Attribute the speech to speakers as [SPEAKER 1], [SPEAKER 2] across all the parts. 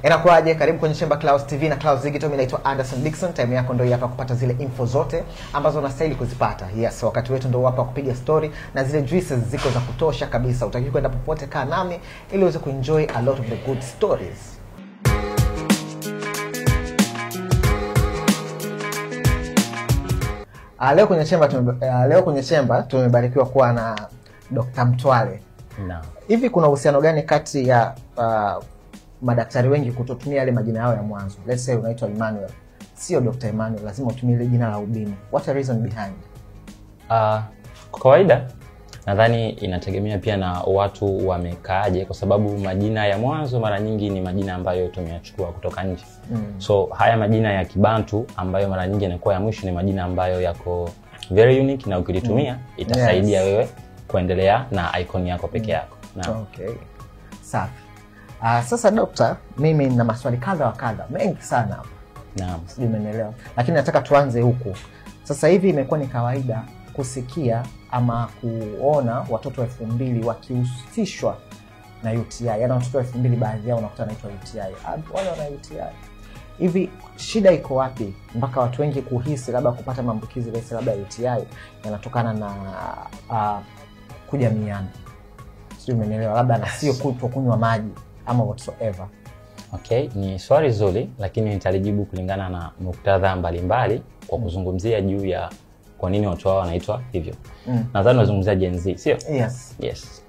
[SPEAKER 1] Inakuaje? Karibu kwenye Chemba Clouds TV na Clouds Digital. Mimi naitwa Anderson Dickson. Time yako ndio hapa kupata zile info zote ambazo unastahili kuzipata. Yes, wakati wetu ndio hapa kupiga story na zile juices ziko za kutosha kabisa. Utaki kwenda popote, kaa nami ili uweze kuenjoy a lot of the good stories. Leo kwenye Chemba tumebarikiwa kuwa na Dr. Mtwale.
[SPEAKER 2] Naam.
[SPEAKER 1] Hivi kuna uhusiano gani kati ya madaktari wengi kutotumia yale majina yao ya mwanzo? Let's say unaitwa Emmanuel, sio Dr. Emmanuel, lazima utumie ile jina la ubini. What a reason behind?
[SPEAKER 2] Kwa kawaida nadhani inategemea pia na watu wamekaaje, kwa sababu majina ya mwanzo mara nyingi ni majina ambayo tumeyachukua kutoka nje. So haya majina ya Kibantu ambayo mara nyingi yanakuwa ya mwisho ni majina ambayo yako very unique, na ukilitumia itasaidia wewe kuendelea na icon yako peke yako.
[SPEAKER 1] Okay. Safi. Sasa Doctor, mimi nina maswali kadha wa kadha mengi sana hapa.
[SPEAKER 2] Naam.
[SPEAKER 1] Sijui umeelewa. Lakini nataka tuanze huku. Sasa hivi imekuwa ni kawaida kusikia ama kuona watoto 2000 wakihusishwa na UTI. Yaani watoto 2000 baadhi yao unakuta naitwa UTI. Wale wana UTI. Hivi shida iko wapi mpaka watu wengi kuhisi labda kupata maambukizi lesi labda UTI yanatokana na kujamiana? Sio, umeelewa? Labda na sio kunywa maji ama whatsoever.
[SPEAKER 2] Okay, ni swali zuri, lakini nitalijibu kulingana na muktadha mbalimbali kwa kuzungumzia juu ya kwa nini watu hao wanaitwa hivyo. Nadhani tunazungumzia Gen Z, sio? Yes.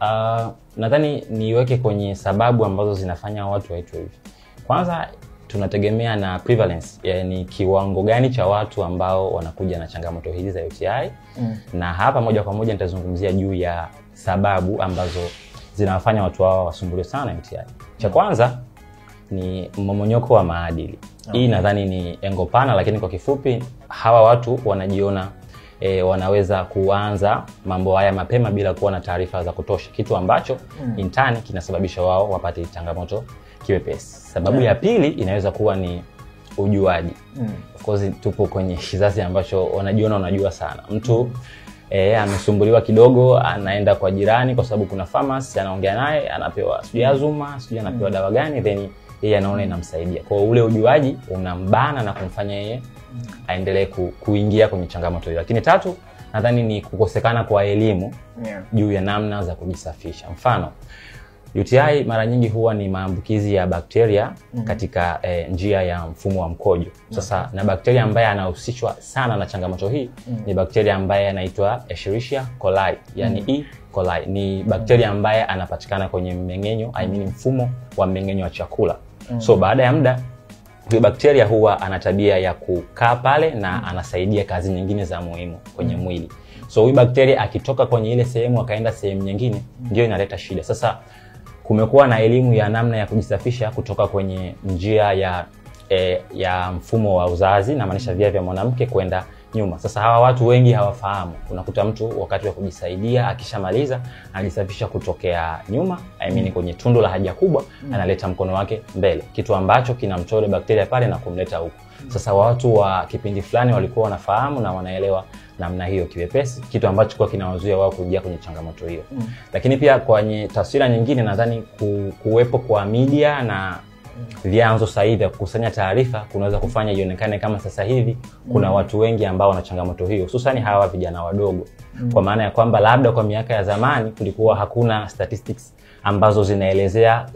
[SPEAKER 2] Nadhani niweke kwenye sababu ambazo zinafanya watu waitwe hivyo. Kwanza tunategemea na prevalence, yani kiwango gani cha watu ambao wanakuja na changamoto hizi za UTI. Na hapa moja kwa moja nitazungumzia juu ya sababu ambazo zinawafanya watu hao wasumbuliwe sana UTI. Cha kwanza ni mmomonyoko wa maadili. Hii nadhani ni engo pana, lakini kwa kifupi hawa watu wanajiona wanaweza kuanza mambo haya mapema bila kuwa na taarifa za kutosha, kitu ambacho intani kinasababisha wao wapate changamoto kiwepesi. Sababu ya pili inaweza kuwa ni ujuaji. Of course tupo kwenye kizazi ambacho wanajiona wanajua sana. Mtu amesumbuliwa kidogo, anaenda kwa jirani kwa sababu kuna pharmacy, anaongea naye, anapewa sijui Azuma, sijui anapewa dawa gani, then yeye anaona inamsaidia. Kwa ule ujuaji unambana na kumfanya yeye aendelee kuingia kwenye changamoto hiyo. Lakini tatu nadhani ni kukosekana kwa elimu juu ya namna za kujisafisha. Mfano, UTI mara nyingi huwa ni maambukizi ya bakteria katika njia ya mfumo wa mkojo. Sasa na bakteria ambaye anahusishwa sana na changamoto hii ni bakteria ambaye anaitwa Escherichia coli, yani E. coli. Ni bakteria ambaye anapatikana kwenye mmeng'enyo, mfumo wa mmeng'enyo wa chakula. So baada ya muda huyo bakteria huwa ana tabia ya kukaa pale na anasaidia kazi nyingine za muhimu kwenye mwili. So huyo bakteria akitoka kwenye ile sehemu akaenda sehemu nyingine ndio inaleta shida. Sasa kumekuwa na elimu ya namna ya kujisafisha kutoka kwenye njia ya mfumo wa uzazi, na maanisha via vya mwanamke kwenda nyuma. Sasa hawa watu wengi hawafahamu. Unakuta mtu wakati wa kujisaidia akishamaliza anajisafisha kutokea nyuma, kwenye tundu la haja kubwa, analeta mkono wake mbele, kitu ambacho kinamtoa bakteria pale na kumleta huko. Sasa watu wa kipindi fulani walikuwa wanafahamu na wanaelewa namna hiyo kiwepesi, kitu ambacho kwa kinawazuia wao kuingia kwenye changamoto hiyo. Lakini pia kwenye taswira nyingine nadhani kuwepo kwa media na vyanzo sahihi vya kukusanya taarifa kunaweza kufanya ionekane kama sasa hivi kuna watu wengi ambao wana changamoto hiyo, hususan hawa vijana wadogo. Kwa maana ya kwamba labda kwa miaka ya zamani kulikuwa hakuna statistics ambazo zinaelezea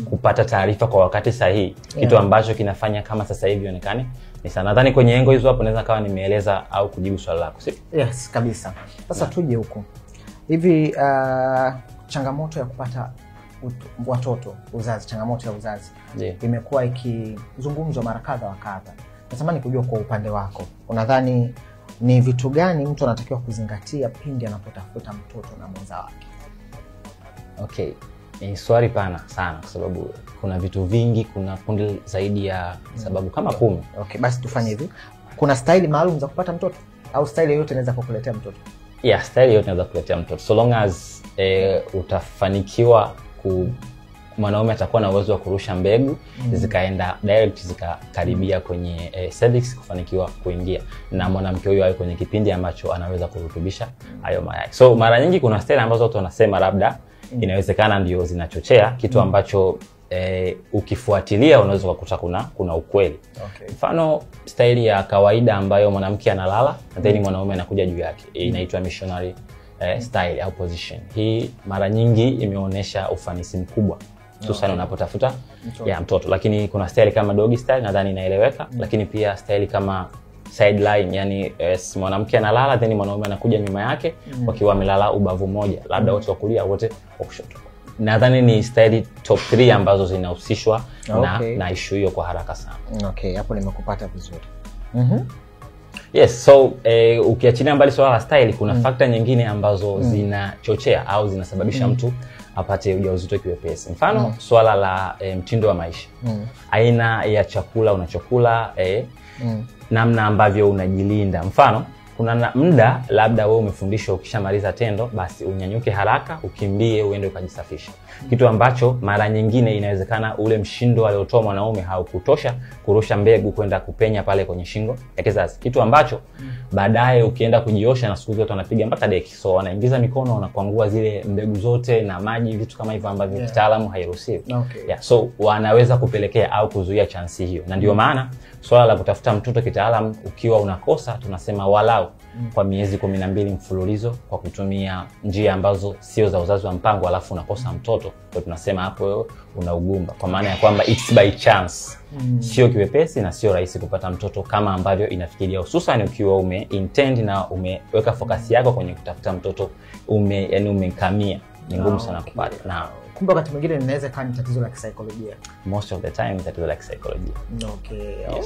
[SPEAKER 2] kupata taarifa kwa wakati sahihi, kitu ambacho kinafanya kama sasa hivi ionekane ni sana. Nadhani kwenye engo hizo hapo naweza kawa nimeeleza au kujibu swali lako, si?
[SPEAKER 1] Yes, kabisa. Sasa tuje huko. Hivi changamoto ya kupata watoto, uzazi, changamoto ya uzazi imekuwa ikizungumzwa mara kadha wa kadha. Natamani kujua kwa upande wako, unadhani ni vitu gani mtu anatakiwa kuzingatia pindi anapotafuta mtoto na mwenza wake?
[SPEAKER 2] Okay, ni swali pana sana kwa sababu kuna vitu vingi, kuna kundi zaidi ya sababu kama 10.
[SPEAKER 1] Okay, basi tufanye hivi. Kuna style maalum za kupata mtoto au style yoyote inaweza kukuletea mtoto?
[SPEAKER 2] Yeah, style yoyote inaweza kukuletea mtoto so long as utafanikiwa mwanaume atakuwa na uwezo wa kurusha mbegu zikaenda direct zikakaribia kwenye cervix kufanikiwa kuingia, na mwanamke huyo awe kwenye kipindi ambacho anaweza kurutubisha hayo mayai. So mara nyingi kuna style ambazo watu wanasema labda inawezekana ndio zinachochea kitu ambacho ukifuatilia unaweza kukuta kuna ukweli. Mfano staili ya kawaida ambayo mwanamke analala na then mwanaume anakuja juu yake inaitwa missionary style au position. Hii mara nyingi imeonyesha ufanisi mkubwa hususan unapotafuta mtoto. Lakini kuna style kama doggy style nadhani inaeleweka, lakini pia style kama sideline, yani mwanamke analala then mwanaume anakuja nyuma yake wakiwa wamelala ubavu moja, labda wote wa kulia wote wa kushoto. Nadhani ni style top 3 ambazo zinahusishwa na issue hiyo kwa haraka sana.
[SPEAKER 1] Hapo nimekupata vizuri.
[SPEAKER 2] Yes, so ukiachilia mbali swala la style kuna factor nyingine ambazo zinachochea au zinasababisha mtu apate ujauzito kiwepesi. Mfano swala la mtindo wa maisha. Aina ya chakula unachokula, namna ambavyo unajilinda. Mfano kuna muda labda wewe umefundishwa ukishamaliza tendo basi unyanyuke haraka, ukimbie uende ukajisafisha. Kitu ambacho mara nyingine inawezekana ule mshindo aliotoa mwanaume haukutosha kurusha mbegu kwenda kupenya pale kwenye shingo ya kizazi. Kitu ambacho baadaye ukienda kujiosha na siku zote wanapiga mpaka deki. So wanaingiza mikono wanakwangua zile mbegu zote na maji, vitu kama hivyo ambavyo kitaalamu hairuhusiwi. So wanaweza kupelekea au kuzuia chance hiyo. Na ndio maana swala la kutafuta mtoto kitaalamu ukiwa unakosa tunasema walau kwa miezi 12 mfululizo kwa kutumia njia ambazo sio za uzazi wa mpango alafu unakosa mtoto, kwa tunasema hapo una ugumba, kwa maana ya kwamba it's by chance. Sio kiwepesi na sio rahisi kupata mtoto kama ambavyo inafikiria, hususan ukiwa intend na umeweka focus yako kwenye kutafuta mtoto, yani umekamia, ni ngumu sana kupata. Na
[SPEAKER 1] kumbe wakati mwingine inaweza kuwa ni tatizo la kisaikolojia.
[SPEAKER 2] Most of the time tatizo la kisaikolojia.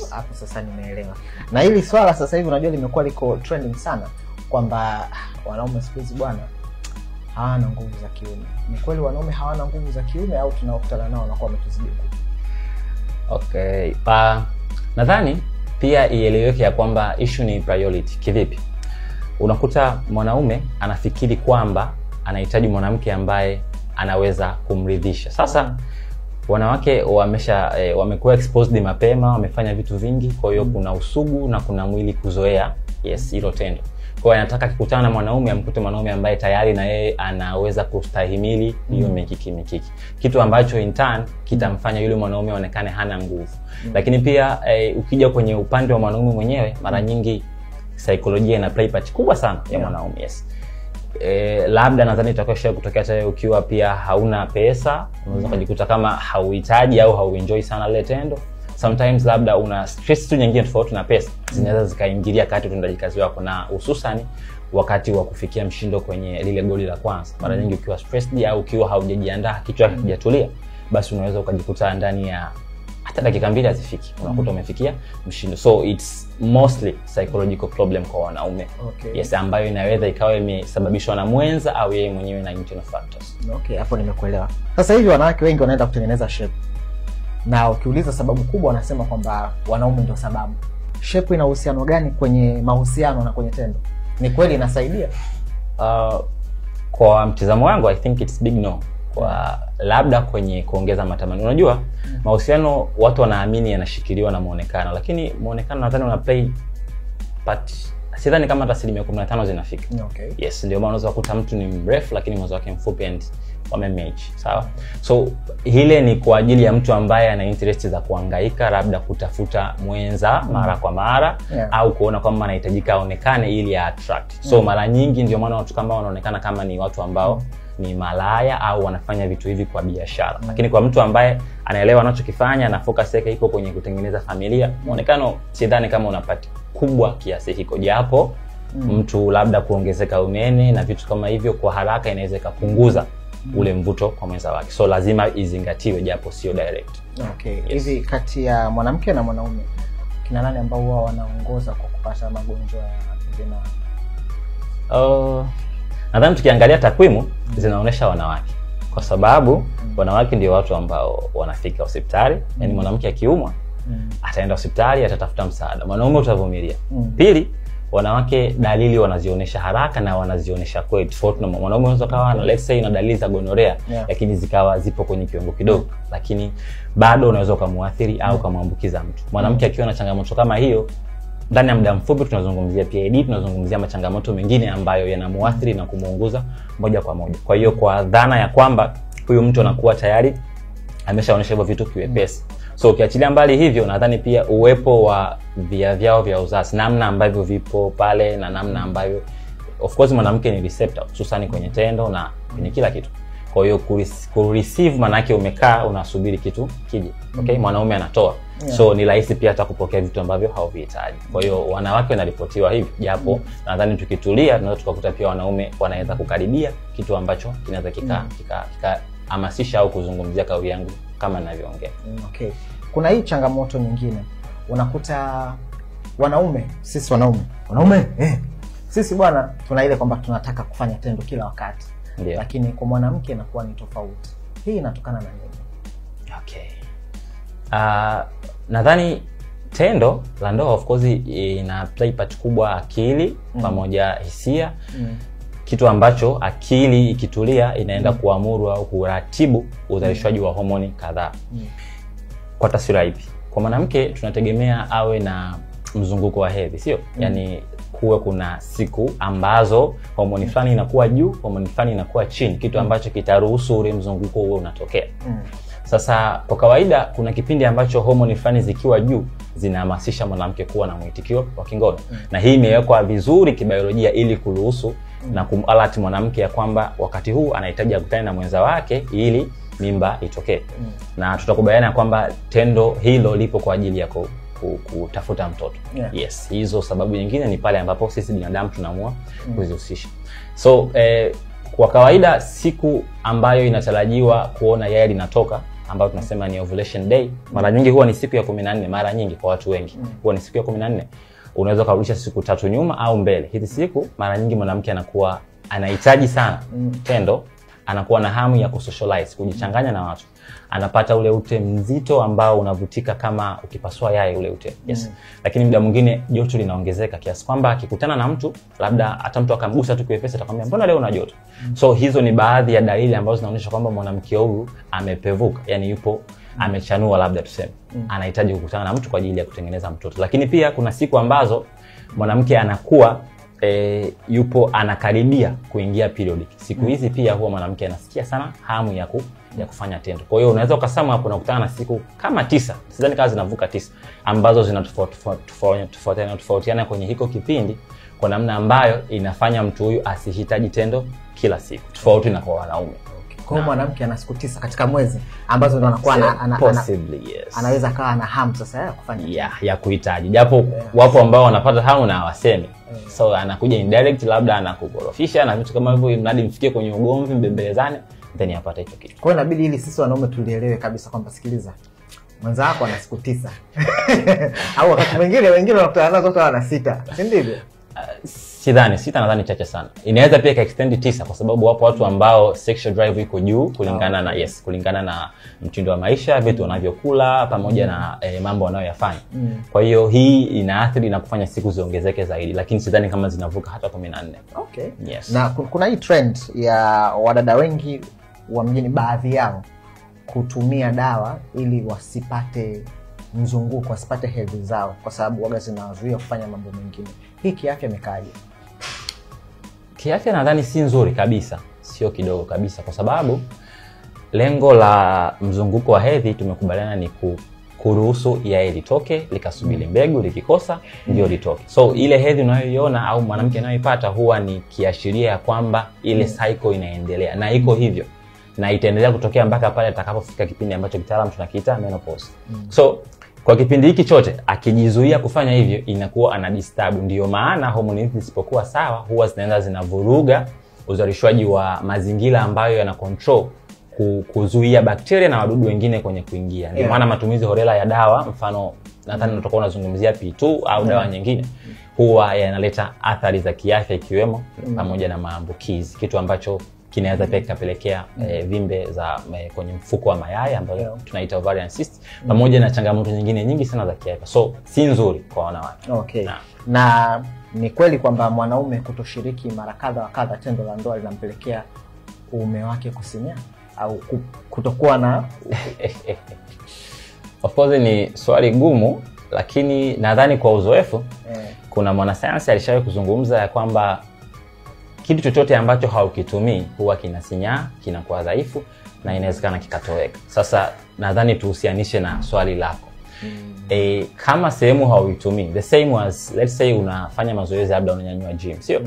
[SPEAKER 1] Hapo sasa nimeelewa. Na hili swala sasa hivi unajua limekuwa liko trending sana kwamba wanaume siku hizi bwana hawana nguvu za kiume. Ni kweli wanaume hawana nguvu za kiume au tunaokutana nao wanakuwa wametuzidi nguvu?
[SPEAKER 2] Nadhani pia ieleweke ya kwamba issue ni priority. Kivipi? Unakuta mwanaume anafikiri kwamba anahitaji mwanamke ambaye anaweza kumridhisha. Sasa wanawake wamekuwa exposed mapema, wamefanya vitu vingi, kwa hiyo kuna usugu na kuna mwili kuzoea hilo tendo. Kwa hiyo anataka kukutana na mwanaume, amkute mwanaume ambaye tayari na yeye anaweza kustahimili hiyo mikiki. Kitu ambacho in turn kitamfanya yule mwanaume aonekane hana nguvu. Lakini pia ukija kwenye upande wa mwanaume mwenyewe, mara nyingi saikolojia ina play part kubwa sana ya mwanaume. Labda nadhani itakuwa kutokea hata ukiwa pia hauna pesa, unaweza kujikuta kama hauhitaji au hauenjoy sana ile tendo. Sometimes labda una stress tu nyingine tofauti na pesa zinaweza zikaingilia kati utendaji kazi wako, na hususan wakati wa kufikia mshindo kwenye lile goli la kwanza. Mara nyingi ukiwa stressed au ukiwa haujajiandaa, kichwa hakijatulia, basi unaweza ukajikuta ndani ya hata dakika 2 hazifiki unakuta umefikia mshindo. So it's mostly psychological problem kwa wanaume. Yes, ambayo inaweza ikawa imesababishwa na mwenza au yeye mwenyewe na internal factors.
[SPEAKER 1] Hapo nimekuelewa. Sasa hivi wanawake wengi wanaenda kutengeneza shape. Na ukiuliza sababu kubwa wanasema kwamba wanaume ndio sababu. Shape ina uhusiano gani kwenye mahusiano na kwenye tendo? Ni kweli inasaidia?
[SPEAKER 2] Kwa mtazamo wangu I think it's big no. Kwa labda kwenye kuongeza matamanio. Unajua mahusiano watu wanaamini yanashikiliwa na muonekano, lakini muonekano nadhani una play part, sidhani kama hata 15% zinafika. Yes, ndio maana unaweza kukuta mtu ni mrefu lakini mwanzo wake mfupi and wamematch, sawa? So ile ni kwa ajili ya mtu ambaye ana interest za kuhangaika labda kutafuta mwenza mara kwa mara au kuona kwamba anahitajika aonekane ili attract. So mara nyingi ndio maana watu kama wanaonekana kama ni watu ambao ni malaya au wanafanya vitu hivi kwa biashara. Lakini kwa mtu ambaye anaelewa anachokifanya na focus yake iko kwenye kutengeneza familia, muonekano sidhani kama unapata kubwa kiasi hiko, japo mtu labda kuongezeka unene na vitu kama hivyo kwa haraka inaweza kupunguza ule mvuto kwa mwenza wake. So lazima izingatiwe japo sio direct.
[SPEAKER 1] Hivi kati ya mwanamke na mwanaume kina nani ambao huwa wanaongoza kwa kupata magonjwa ya zinaa?
[SPEAKER 2] Nadhani tukiangalia takwimu zinaonesha wanawake, kwa sababu wanawake ndio watu ambao wanafika hospitali. Yani mwanamke akiumwa ataenda hospitali, atatafuta msaada. Mwanaume utavumilia. Pili, wanawake dalili wanazionesha haraka na wanazionesha kweli. Tofauti na mwanaume, unaweza kawa na let's say na dalili za gonorea lakini zikawa zipo kwenye kiwango kidogo, lakini bado unaweza kumuathiri au kumwambukiza mtu. Mwanamke akiwa na changamoto kama hiyo, ndani ya muda mfupi tunazungumzia PID, tunazungumzia machangamoto mengine ambayo yanamuathiri na kumuunguza moja kwa moja. Kwa hiyo kwa dhana ya kwamba huyu mtu anakuwa tayari ameshaonyesha hivyo vitu kiwepesi. So ukiachilia mbali hivyo, nadhani pia uwepo wa via vyao vya uzazi, namna ambavyo vipo pale na namna ambavyo of course mwanamke ni receptor hususan kwenye tendo na kwenye kila kitu. Kwa hiyo kureceive maana yake umekaa unasubiri kitu kije. Okay, mwanaume anatoa. So ni rahisi pia hata kupokea vitu ambavyo hauvihitaji. Kwa hiyo wanawake wanaripotiwa hivi, japo nadhani tukitulia tunaweza tukakuta pia wanaume wanaweza kukaribia kitu ambacho kinaweza kikahamasisha au kuzungumzia kauli yangu kama ninavyoongea.
[SPEAKER 1] Okay. Kuna hii changamoto nyingine. Unakuta sisi wanaume sisi bwana tuna ile kwamba tunataka kufanya tendo kila wakati.
[SPEAKER 2] Ndiyo.
[SPEAKER 1] Lakini kwa mwanamke inakuwa ni tofauti. Hii inatokana na nini?
[SPEAKER 2] Okay. Nadhani tendo la ndoa of course ina play part kubwa akili pamoja hisia. Kitu ambacho akili ikitulia inaenda kuamuru au kuratibu uzalishwaji wa homoni kadhaa. Kwa taswira hivi, kwa mwanamke tunategemea awe na mzunguko wa hedhi, sio? Yani kuwe kuna siku ambazo homoni fulani inakuwa juu, homoni fulani inakuwa chini, kitu ambacho kitaruhusu ule mzunguko huo unatokea. Sasa kwa kawaida kuna kipindi ambacho homoni fulani zikiwa juu zinahamasisha mwanamke kuwa na mwitikio wa kingono. Na hii imewekwa vizuri kibiolojia ili kuruhusu na kumalert mwanamke ya kwamba wakati huu anahitaji kukutana na mwenza wake ili mimba itokee. Na tutakubaliana kwamba tendo hilo lipo kwa ajili ya kutafuta mtoto. Yes, hizo sababu nyingine ni pale ambapo sisi binadamu tunaamua kuzihusisha. So kwa kawaida siku ambayo inatarajiwa kuona yai linatoka, ambayo tunasema ni ovulation day, mara nyingi huwa ni siku ya 14. Mara nyingi kwa watu wengi huwa ni siku ya 14. Unaweza kurudisha siku 3 nyuma au mbele. Hizi siku mara nyingi mwanamke anakuwa anahitaji sana tendo, anakuwa na hamu ya kusocialize, kujichanganya na watu. Anapata ule ute mzito ambao unavutika kama ukipasua yai ule ute. Yes. Lakini muda mwingine joto linaongezeka kiasi kwamba akikutana na mtu, labda hata mtu akamgusa tu kiwepesi atakwambia mbona leo una joto. So hizo ni baadhi ya dalili ambazo zinaonyesha kwamba mwanamke huyu amepevuka, yani yupo amechanua labda tuseme. Anahitaji kukutana na mtu kwa ajili ya kutengeneza mtoto. Lakini pia kuna siku ambazo mwanamke anakuwa yupo anakaribia kuingia periodic. Siku hizi pia huwa mwanamke anasikia sana hamu ya kufanya tendo. Kwa hiyo unaweza ukasema hapo unakutana na siku kama 9, sidhani kama zinavuka 9, ambazo zinatofautiana kwenye hiko kipindi kwa namna ambayo inafanya mtu huyu asihitaji tendo kila siku, tofauti na kwa wanaume.
[SPEAKER 1] Kwa mwanamke ana siku 9 katika mwezi ambazo ndo anakuwa anaweza kawa ana hamu sasa ya kufanya
[SPEAKER 2] ya kuhitaji. Japo wapo ambao wanapata hamu na hawasemi. So anakuja indirect, labda anakukorofisha na vitu kama hivyo, mradi mfikie kwenye ugomvi, mbembelezane, then yapata hicho kitu.
[SPEAKER 1] Kwa hiyo inabidi ili sisi wanaume tulielewe kabisa kwamba sikiliza, mwanza wako ana siku 9. Au wakati wengine wanakutana nazo hata ana 6. Si ndivyo?
[SPEAKER 2] Sidhani, 6 nadhani chache sana. Inaweza pia extend 9 kwa sababu wapo watu ambao sexual drive iko juu kulingana na mtindo wa maisha, vitu wanavyokula pamoja na mambo wanayoyafanya. Kwa hiyo hii inaathiri na kufanya siku ziongezeke zaidi, lakini sidhani kama zinavuka hata 14.
[SPEAKER 1] Okay. Yes. Na kuna hii trend ya wadada wengi wa mjini, baadhi yao kutumia dawa ili wasipate mzunguko, wasipate hedhi zao kwa sababu waga zinawazuia kufanya mambo mengine. Hii kiafya imekaaje?
[SPEAKER 2] Kiafya nadhani si nzuri kabisa, sio kidogo kabisa, kwa sababu lengo la mzunguko wa hedhi tumekubaliana ni kuruhusu yai litoke, likasubiri mbegu, likikosa ndio litoke. So ile hedhi unayoiona au mwanamke anayoipata huwa ni kiashiria ya kwamba ile cycle inaendelea, na iko hivyo na itaendelea kutokea mpaka pale atakapofika kipindi ambacho kitaalamu tunakiita menopause. So kwa kipindi hiki chote akijizuia kufanya hivyo inakuwa ana disturb. Ndio maana homoni hizi zisipokuwa sawa huwa zinaenda zinavuruga uzalishwaji wa mazingira ambayo yana control kuzuia bakteria na wadudu wengine kwenye kuingia. Ndio maana matumizi holela ya dawa, mfano nadhani tutakuwa tunazungumzia P2 au dawa nyingine, huwa yanaleta athari za kiafya ikiwemo pamoja na maambukizi, kitu ambacho kinaweza pia kupelekea vimbe za kwenye mfuko wa mayai ambayo tunaita ovarian cyst, pamoja na changamoto nyingine nyingi sana za kiafya. So si nzuri kwa wanawake.
[SPEAKER 1] Okay. Na ni kweli kwamba mwanaume kutoshiriki mara kadha wa kadha tendo la ndoa linampelekea uume wake kusinya au kutokuwa na
[SPEAKER 2] Of course ni swali gumu, lakini nadhani kwa uzoefu kuna mwanasayansi alishawahi kuzungumza ya kwamba kitu chochote ambacho haukitumii huwa kinasinyaa, kinakuwa dhaifu na inawezekana kikatoweka. Sasa nadhani tuhusianishe na swali lako. Kama sehemu hauitumii, the same as let's say unafanya mazoezi labda unanyanyua gym, sio?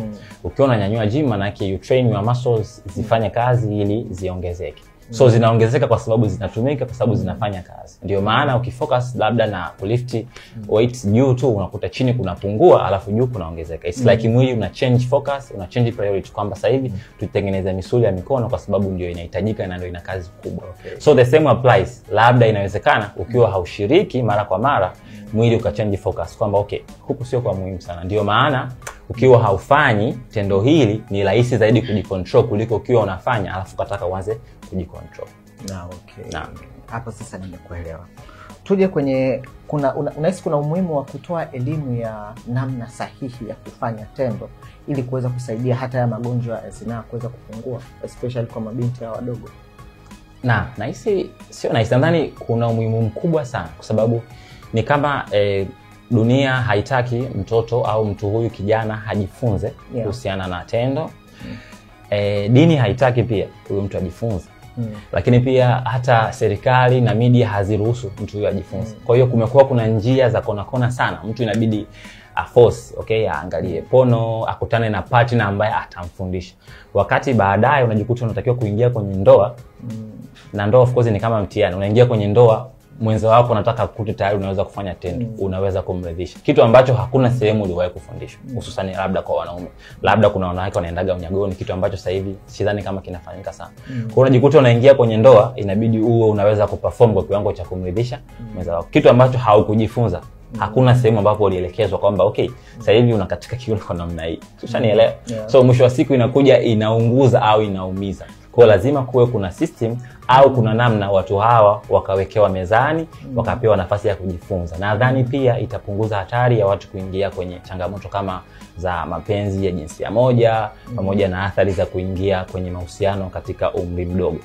[SPEAKER 2] Ukiwa unanyanyua gym maana yake you train your muscles zifanye kazi ili ziongezeke. So zinaongezeka kwa sababu zinatumika, kwa sababu zinafanya kazi. Ndio maana ukifocus labda na kulift weights juu tu unakuta chini kunapungua alafu juu kunaongezeka. It's like mwili una change focus, una change priority kwamba sasa hivi tutengeneza misuli ya mikono kwa sababu ndio inahitajika na ndio ina kazi kubwa. So the same applies. Labda inawezekana ukiwa haushiriki mara kwa mara mwili ukachange focus kwamba okay, huku sio kwa muhimu sana. Ndio maana ukiwa haufanyi tendo hili ni rahisi zaidi kujicontrol kuliko ukiwa unafanya alafu ukataka uanze kujicontrol.
[SPEAKER 1] Hapo sasa nimekuelewa. Tuje kwenye unahisi kuna umuhimu wa kutoa elimu ya namna sahihi ya kufanya tendo ili kuweza kusaidia hata ya magonjwa ya zinaa kuweza kupungua, especially kwa mabinti hao wadogo?
[SPEAKER 2] Nahisi sio nahisi, nadhani kuna umuhimu mkubwa sana kwa sababu ni kama dunia haitaki mtoto au mtu huyu kijana hajifunze kuhusiana na tendo. Dini haitaki pia huyu mtu ajifunze. Lakini pia hata serikali na media haziruhusu mtu huyu ajifunze. Kwa hiyo kumekuwa kuna njia za kona sana. Mtu inabidi force, okay, aangalie pono, akutane na partner ambaye atamfundisha. Wakati baadaye unajikuta unatakiwa kuingia kwenye ndoa. Na ndoa of course ni kama mtihani. Unaingia kwenye ndoa, mwenza wako anataka kukute tayari unaweza kufanya tendo, unaweza kumridhisha. Kitu ambacho hakuna sehemu uliwahi kufundishwa, hususan labda kwa wanaume. Labda kuna wanawake wanaendaga unyagoni, kitu ambacho sasa hivi sidhani kama kinafanyika sana. Kwa unajikuta unaingia kwenye ndoa, inabidi uwe unaweza kuperform kwa kiwango cha kumridhisha mwenza wako. Kitu ambacho haukujifunza. Hakuna sehemu ambapo ulielekezwa kwamba okay, sasa hivi unakatika kiuno kwa namna hii. Ushanielewa? So mwisho wa siku inakuja inaunguza au inaumiza. Kwa lazima kuwe kuna system au kuna namna watu hawa wakawekewa mezani, wakapewa nafasi ya kujifunza. Nadhani pia itapunguza hatari ya watu kuingia kwenye changamoto kama za mapenzi ya jinsia moja, pamoja na athari za kuingia kwenye mahusiano katika umri mdogo.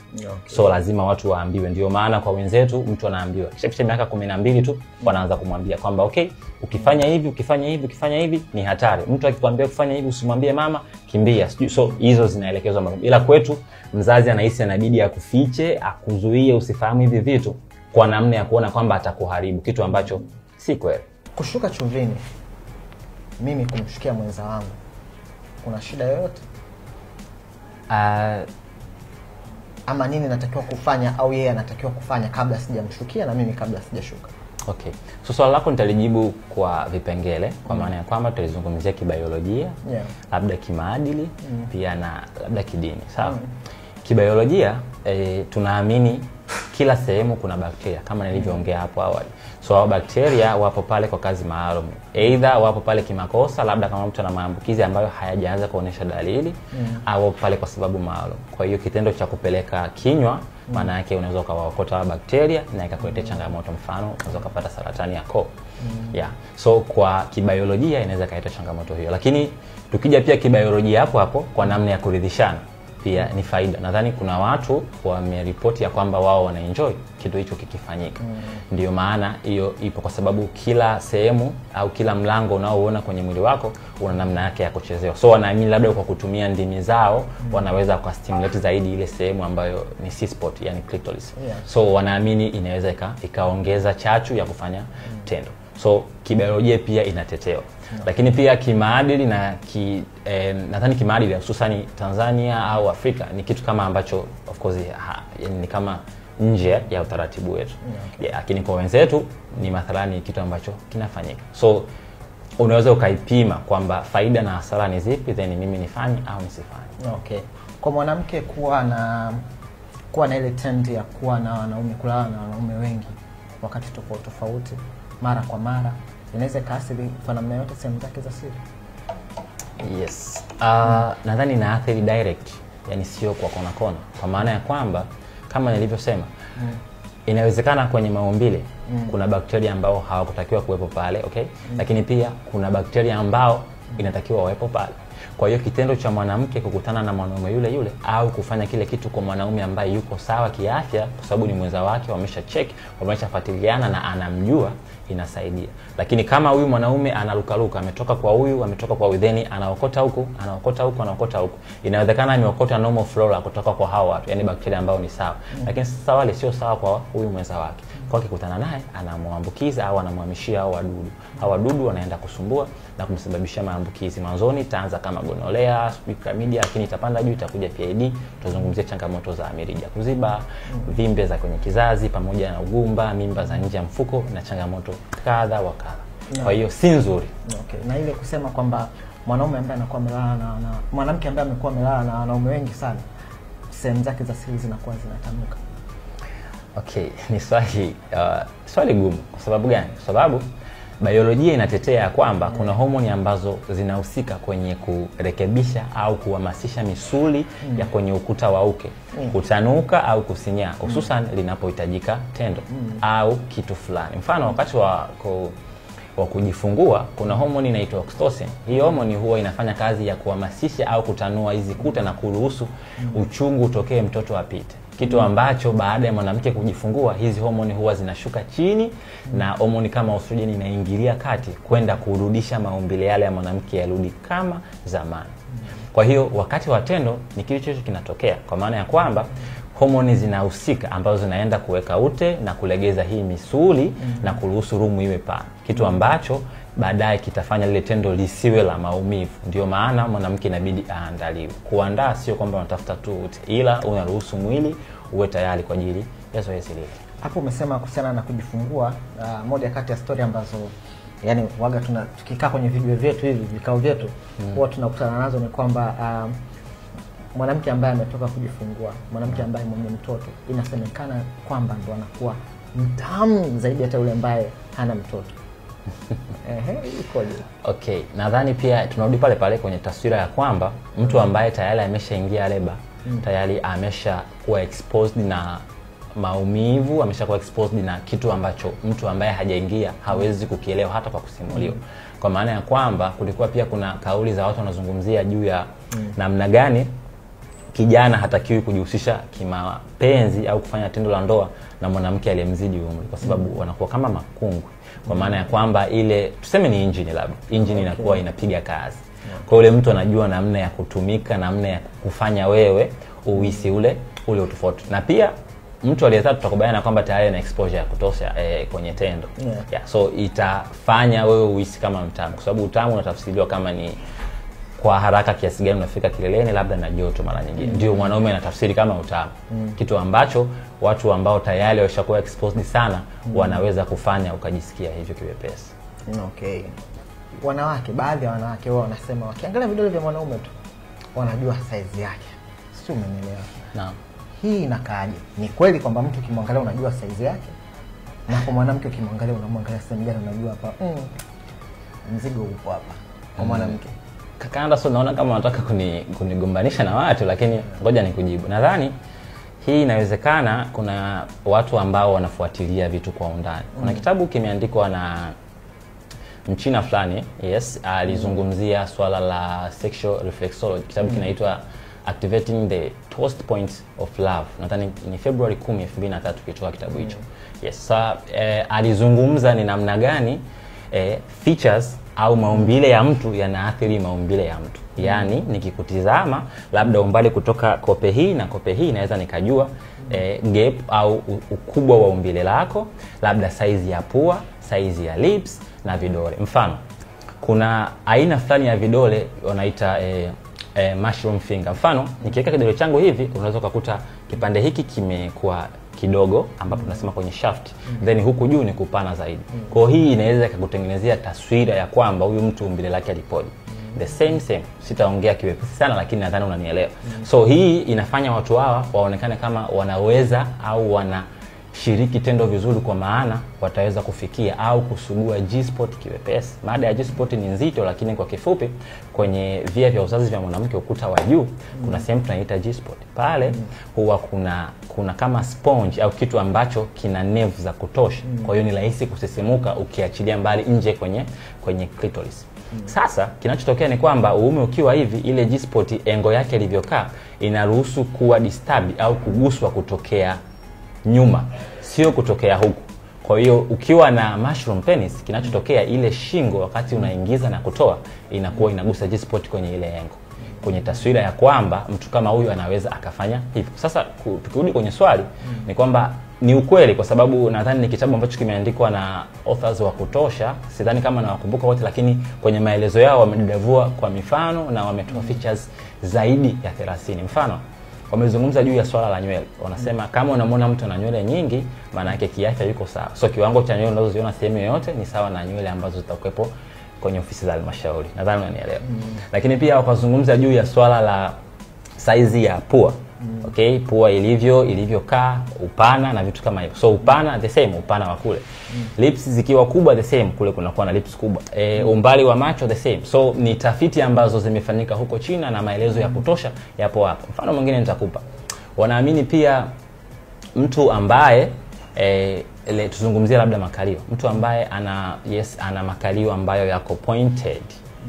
[SPEAKER 2] So lazima watu waambiwe. Ndio maana kwa wenzetu mtu anaambiwa kisha miaka 12 tu wanaanza kumwambia kwamba okay, ukifanya hivi ni hatari. Mtu akikwambia kufanya hivi usimwambie mama, kimbia. So hizo zinaelekezwa. Ila kwetu mzazi anahisi inabidi akufiche, akuzuie usifahamu hivi vitu kwa namna ya kuona kwamba atakuharibu, kitu ambacho si kweli.
[SPEAKER 1] Kushuka chuvini, mimi kumshukia mwenza wangu, kuna shida yoyote? Ama nini natakiwa kufanya au yeye anatakiwa kufanya kabla sijamshukia na mimi kabla sijashuka?
[SPEAKER 2] Okay. So swali lako nitalijibu kwa vipengele, kwa maana ya kwamba tutazungumzia kibiolojia, labda kimaadili, pia na labda kidini. Sawa? Kibiolojia tunaamini kila sehemu kuna bakteria kama nilivyoongea hapo awali. So hao bakteria wapo pale kwa kazi maalum. Either wapo pale kimakosa, labda kama mtu ana maambukizi ambayo hayajaanza kuonesha dalili, au wapo pale kwa sababu maalum. Kwa hiyo kitendo cha kupeleka kinywa maana yake unaweza ukawaokota wa bakteria na ikakuletea changamoto, mfano unaweza kupata saratani ya koo. So kwa kibiolojia inaweza kaleta changamoto hiyo. Lakini tukija pia kibiolojia hapo kwa namna ya kuridhishana pia ni faida. Nadhani kuna watu wameripoti ya kwamba wao wanaenjoy kitu hicho kikifanyika. Ndio maana hiyo ipo, kwa sababu kila sehemu au kila mlango unaoona kwenye mwili wako una namna yake ya kuchezewa. So wanaamini labda kwa kutumia ndimi zao wanaweza kustimulate zaidi ile sehemu ambayo ni C-spot, yani clitoris. So wanaamini inaweza ikaongeza chachu ya kufanya tendo. So kibiolojia pia inatetewa. Lakini pia kimaadili na nadhani kimaadili hususan Tanzania au Afrika ni kitu kama ambacho of course ni kama nje ya utaratibu wetu. Lakini kwa wenzetu ni mathalani kitu ambacho kinafanyika. So unaweza ukaipima kwamba faida na hasara ni zipi, then mimi nifanye au nisifanye.
[SPEAKER 1] Okay. Kwa mwanamke kuwa na ile trend ya kuwa na wanaume, kulala na wanaume wengi wakati tofauti mara kwa mara, inaweza kaathiri kwa namna yote sehemu zake za siri?
[SPEAKER 2] Yes. Nadhani na athiri direct, yani sio kwa kona. Kwa maana ya kwamba kama nilivyosema, inawezekana kwenye maumbile kuna bakteria ambao hawakutakiwa kuwepo pale, okay? Lakini pia kuna bakteria ambao inatakiwa wawepo pale. Kwa hiyo kitendo cha mwanamke kukutana na mwanaume yule yule au kufanya kile kitu kwa mwanaume ambaye yuko sawa kiafya, kwa sababu ni mwenza wake, wamesha check, wameshafuatiliana na anamjua, inasaidia. Lakini kama huyu mwanaume analukaluka, ametoka kwa huyu, then anaokota huku, inawezekana ameokota normal flora kutoka kwa hao watu, yani bakteria ambao ni sawa. Lakini sasa wale sio sawa kwa huyu mwenza wake. Kwa kikutana naye anamuambukiza au anamhamishia hao wadudu. Hao wadudu wanaenda kusumbua na kumsababishia maambukizi. Mwanzoni itaanza kama gonolea, chlamydia, lakini itapanda juu, itakuja PID. Tutazungumzia changamoto za mirija kuziba, vimbe za kwenye kizazi pamoja na ugumba, mimba za nje ya mfuko na changamoto kadha wa kadha. Kwa hiyo si nzuri.
[SPEAKER 1] Okay. Na ile kusema kwamba mwanaume ambaye anakuwa amelala na mwanamke ambaye amekuwa amelala na wanaume wengi sana, sehemu zake za siri zinakuwa zinatanuka.
[SPEAKER 2] Okay, ni swali gumu. Kwa sababu gani? Kwa sababu biolojia inatetea kwamba kuna homoni ambazo zinahusika kwenye kurekebisha au kuhamasisha misuli ya kwenye ukuta wa uke kutanuka au kusinyaa, hususan linapohitajika tendo au kitu fulani. Mfano, wakati wa kujifungua kuna homoni inaitwa oxytocin. Hii homoni huwa inafanya kazi ya kuhamasisha au kutanua hizi kuta na kuruhusu uchungu utokee, mtoto apite. Kitu ambacho baada ya mwanamke kujifungua hizi homoni huwa zinashuka chini na homoni kama estrogen inaingilia kati kwenda kurudisha maumbile yale ya mwanamke yarudi kama zamani. Kwa hiyo wakati wa tendo ni kitu chochote kinatokea, kwa maana ya kwamba homoni zinahusika ambazo zinaenda kuweka ute na kulegeza hii misuli na kuruhusu rumu iwe pana. Kitu ambacho baadaye kitafanya lile tendo lisiwe la maumivu. Ndio maana mwanamke inabidi aandaliwe. Kuandaa sio kwamba unatafuta tu ute, ila unaruhusu mwili uwe tayari kwa ajili ya zoezi lile.
[SPEAKER 1] Hapo umesema kuhusiana na kujifungua, moja kati ya story ambazo yani waga tukikaa kwenye video vyetu hivi, vikao vyetu, huwa tunakutana nazo ni kwamba mwanamke ambaye ametoka kujifungua, mwanamke ambaye mwenye mtoto, inasemekana kwamba ndo anakuwa mtamu zaidi hata yule ambaye hana mtoto. Ikoje?
[SPEAKER 2] Okay, nadhani pia tunarudi pale pale kwenye taswira ya kwamba mtu ambaye tayari ameshaingia leba, tayari ameshakuwa exposed na maumivu, ameshakuwa exposed na kitu ambacho mtu ambaye hajaingia hawezi kukielewa hata kwa kusimuliwa. Kwa maana ya kwamba kulikuwa pia kuna kauli za watu wanazungumzia juu ya namna gani kijana hatakiwi kujihusisha kimapenzi au kufanya tendo la ndoa na mwanamke aliyemzidi umri, kwa sababu wanakuwa kama makungwi. Kwa maana ya kwamba ile tuseme ni engine, labda engine inakuwa inapiga kazi. Kwa yule mtu anajua namna ya kutumika, namna ya kufanya wewe uhisi ule utofauti. Na pia mtu aliyezaa tutakubaliana kwamba tayari ana exposure ya kutosha kwenye tendo. So itafanya wewe uhisi kama mtamu, kwa sababu utamu unatafsiriwa kama ni kwa haraka kiasi gani unafika kileleni, labda na joto mara nyingine. Ndio mwanaume anatafsiri kama utamu. Kitu ambacho watu ambao tayari washakuwa exposed sana wanaweza kufanya ukajisikia hivyo kiwepesi.
[SPEAKER 1] Okay. Wanawake, baadhi ya wanawake wao wanasema wakiangalia vidole vya mwanaume tu wanajua size yake. Sio, umeelewa?
[SPEAKER 2] Naam.
[SPEAKER 1] Hii inakaaje? Ni kweli kwamba mtu ukimwangalia unajua size yake? Na kwa mwanamke ukimwangalia unamwangalia sehemu gani unajua hapa mzigo upo hapa kwa mwanamke?
[SPEAKER 2] Kaka Anderson, naona kama unataka kunigombanisha na watu, lakini ngoja nikujibu. Nadhani hii inawezekana kuna watu ambao wanafuatilia vitu kwa undani. Kuna kitabu kimeandikwa na Mchina fulani, alizungumzia swala la sexual reflexology. Kitabu kinaitwa Activating the Toast Points of Love. Nadhani ni February 10, 2003 kitoa kitabu hicho. Alizungumza ni namna gani features au maumbile ya mtu yanaathiri maumbile ya mtu. Yaani nikikutizama labda umbali kutoka kope hii na kope hii, naweza nikajua gap au ukubwa wa umbile lako, labda size ya pua, size ya lips na vidole. Mfano, kuna aina fulani ya vidole wanaita mushroom finger. Mfano, nikiweka kidole changu hivi, unaweza kukuta kipande hiki kimekuwa kidogo ambapo tunasema kwenye shaft, then huku juu ni kupana zaidi. Kwa hii inaweza kukutengenezea taswira ya kwamba huyu mtu umbile lake alipoje. The same. Sitaongea kiwepesi sana, lakini nadhani unanielewa. So hii inafanya watu hawa waonekane kama wanaweza au wanashiriki tendo vizuri, kwa maana wataweza kufikia au kusugua G-spot kiwepesi. Mada ya G-spot ni nzito, lakini kwa kifupi kwenye via vya uzazi vya mwanamke ukuta wa juu kuna sehemu tunaita G-spot. Pale huwa kuna kama sponge au kitu ambacho kina nerve za kutosha. Kwa hiyo ni rahisi kusisimuka ukiachilia mbali nje kwenye clitoris. Sasa kinachotokea ni kwamba uume ukiwa hivi, ile G-spot engo yake ilivyokaa inaruhusu kuwa disturbed au kuguswa kutokea nyuma, sio kutokea huku. Kwa hiyo ukiwa na mushroom penis, kinachotokea ile shingo wakati unaingiza na kutoa inakuwa inagusa G-spot kwenye ile engo, kwenye taswira ya kwamba mtu kama huyu anaweza akafanya hivyo. Sasa tukirudi kwenye swali ni kwamba ni ukweli, kwa sababu nadhani ni kitabu ambacho kimeandikwa na authors wa kutosha, sidhani kama nawakumbuka wote, lakini kwenye maelezo yao wamedadavua kwa mifano na wametoa features zaidi ya 30. Mfano, wamezungumza juu ya swala la nywele. Wanasema kama unamwona mtu ana nywele nyingi, maana yake kiafya yuko sawa. So kiwango cha nywele unazoziona sehemu yoyote ni sawa na nywele ambazo zitakuwepo kwenye ofisi za halmashauri. Nadhani unanielewa. Lakini pia wakazungumza juu ya swala la size ya pua. Okay, pua ilivyokaa, upana na vitu kama hivyo. So upana the same, upana wa kule. Lips zikiwa kubwa the same, kule kunakuwa na lips kubwa. Umbali wa macho the same. So ni tafiti ambazo zimefanyika huko China na maelezo ya kutosha yapo hapo. Mfano mwingine nitakupa. Wanaamini pia mtu ambaye tuzungumzie labda makalio. Mtu ambaye ana makalio ambayo yako pointed,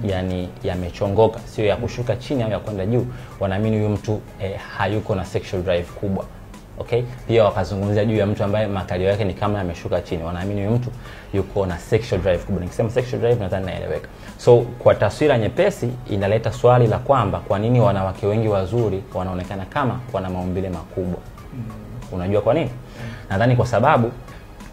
[SPEAKER 2] yani yamechongoka, sio ya kushuka chini au ya kwenda juu, wanaamini huyo mtu hayuko na sexual drive kubwa. Okay? Pia wakazungumzia juu ya mtu ambaye makalio yake ni kama yameshuka chini, wanaamini huyo mtu yuko na sexual drive kubwa. Nikisema sexual drive nadhani naeleweka. So kwa taswira nyepesi inaleta swali la kwamba kwa nini wanawake wengi wazuri wanaonekana kama wana maumbile makubwa. Unajua kwa nini? Nadhani kwa sababu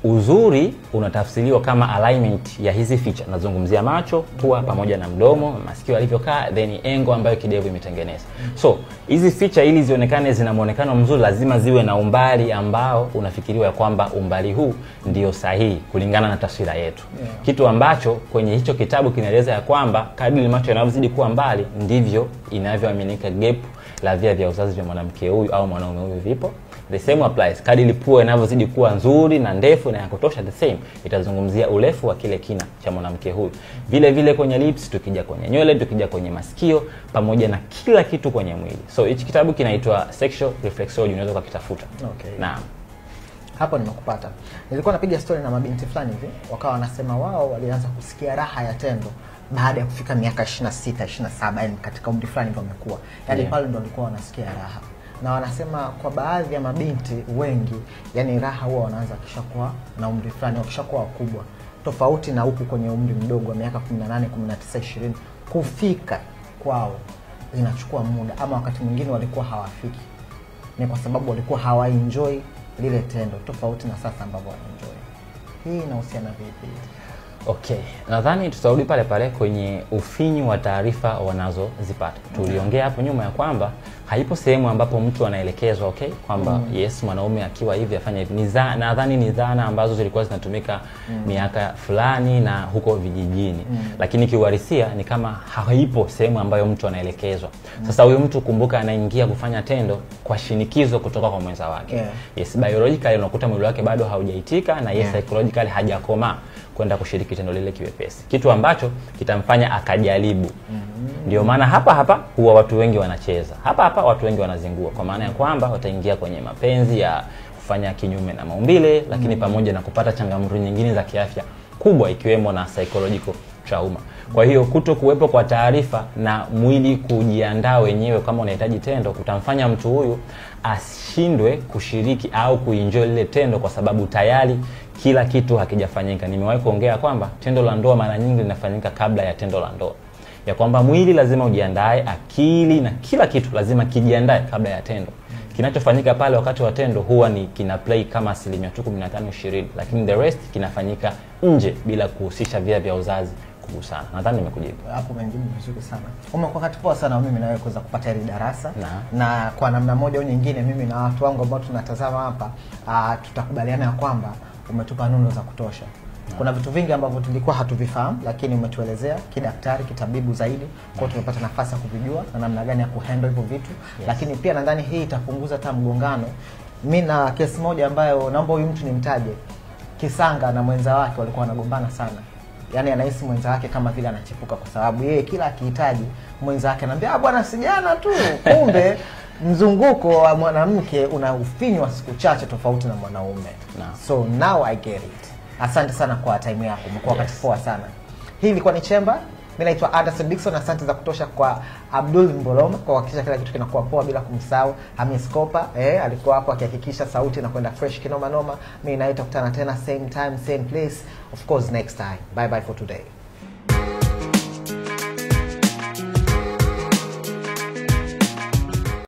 [SPEAKER 2] uzuri unatafsiriwa kama alignment ya hizi feature. Nazungumzia macho, pua pamoja na mdomo, masikio yalivyokaa, then engo ambayo kidevu imetengeneza. So hizi feature ili zionekane zina muonekano mzuri lazima ziwe na umbali ambao unafikiriwa ya kwamba umbali huu ndio sahihi kulingana na taswira yetu. Kitu ambacho kwenye hicho kitabu kinaeleza ya kwamba kadri macho yanavyozidi kuwa mbali ndivyo inavyoaminika gap la via uzazi vya mwanamke huyu au mwanaume huyu vipo. The same applies. Kadri pua inavyozidi kuwa nzuri na ndefu na ya kutosha, the same itazungumzia urefu wa kile kina cha mwanamke huyu. Vile vile kwenye lips, tukija kwenye nywele, tukija kwenye masikio, pamoja na kila kitu kwenye mwili. So hichi kitabu kinaitwa Sexual Reflexology, unaweza kukitafuta.
[SPEAKER 1] Okay.
[SPEAKER 2] Naam.
[SPEAKER 1] Hapo nimekupata. Nilikuwa napiga story na mabinti fulani hivi, wakawa wanasema wao walianza kusikia raha ya tendo baada ya kufika miaka 26, 27, yani katika umri fulani ndio wamekuwa. Yaani pale ndio walikuwa wanasikia raha. Na wanasema kwa baadhi ya mabinti wengi, yani raha huwa wanaanza kishakuwa na umri fulani, wakishakuwa wakubwa. Tofauti na huku kwenye umri mdogo wa miaka 18, 19, 20, kufika kwao inachukua muda, ama wakati mwingine walikuwa hawafiki. Ni kwa sababu walikuwa hawaenjoy lile tendo, tofauti na sasa ambavyo wanaenjoy. Hii inahusiana vipi?
[SPEAKER 2] Okay, nadhani tutarudi pale pale kwenye ufinyu wa taarifa wanazozipata. Tuliongea hapo nyuma ya kwamba haipo sehemu ambapo mtu anaelekezwa, okay, kwamba yes, mwanaume akiwa hivi afanye hivi. Nadhani ni dhana ambazo zilikuwa zinatumika miaka fulani na huko vijijini. Lakini kiuhalisia ni kama haipo sehemu ambayo mtu anaelekezwa. Sasa huyo mtu, kumbuka, anaingia kufanya tendo kwa shinikizo kutoka kwa mwenza wake. Yes, biologically unakuta mwili wake bado haujaitika, na yes, psychologically hajakomaa kwenda kushiriki tendo lile kiwepesi. Kitu ambacho kitamfanya akajaribu. Ndio maana hapa huwa watu wengi wanacheza. Hapa watu wengi wanazingua, kwa maana ya kwamba wataingia kwenye mapenzi ya kufanya kinyume na maumbile, lakini pamoja na kupata changamoto nyingine za kiafya kubwa, ikiwemo na psychological trauma. Kwa hiyo kuto kuwepo kwa taarifa na mwili kujiandaa wenyewe kama unahitaji tendo kutamfanya mtu huyu ashindwe kushiriki au kuenjoy lile tendo, kwa sababu tayari kila kitu hakijafanyika. Nimewahi kuongea kwamba tendo la ndoa mara nyingi linafanyika kabla ya tendo la ndoa, ya kwamba mwili lazima ujiandae, akili na kila kitu lazima kijiandae kabla ya tendo. Kinachofanyika pale wakati wa tendo huwa ni kina play kama 15-20%, lakini the rest kinafanyika nje bila kuhusisha via uzazi kugusana. Nadhani nimekujibu.
[SPEAKER 1] Hapo umejibu vizuri sana. Umekuwa wakati poa sana mimi na wewe kuweza kupata hili darasa. Na kwa namna moja au nyingine mimi na watu wangu ambao tunatazama hapa tutakubaliana ya kwamba umetupa nunu za kutosha. Kuna vitu vingi ambavyo tulikuwa hatuvifahamu, lakini umetuelezea kidaktari, kitabibu zaidi, kwa tumepata nafasi ya kuvijua na namna gani ya kuhandle hivyo vitu. Lakini pia nadhani hii itapunguza hata mgongano. Mimi na kesi moja ambayo naomba huyu mtu nimtaje. Kisanga na mwenza wake walikuwa wanagombana sana. Yaani anahisi mwenza wake kama vile anachepuka, kwa sababu yeye kila akihitaji mwenza wake anambia bwana sijana tu. Kumbe mzunguko wa mwanamke una ufinyu wa siku chache tofauti na mwanaume. So now I get it. Asante sana kwa time yako. Umekuwa wakati poa sana. Hii ilikuwa ni Chemba Mimi naitwa Anderson Dickson, asante za kutosha kwa Abdul Mboloma kwa kuhakikisha kila kitu kinakuwa poa, bila kumsahau Hamis Kopa alikuwa hapo akihakikisha sauti inakwenda fresh kinoma noma. Mimi naitwa kutana tena same time same place, of course next time. Bye bye for today.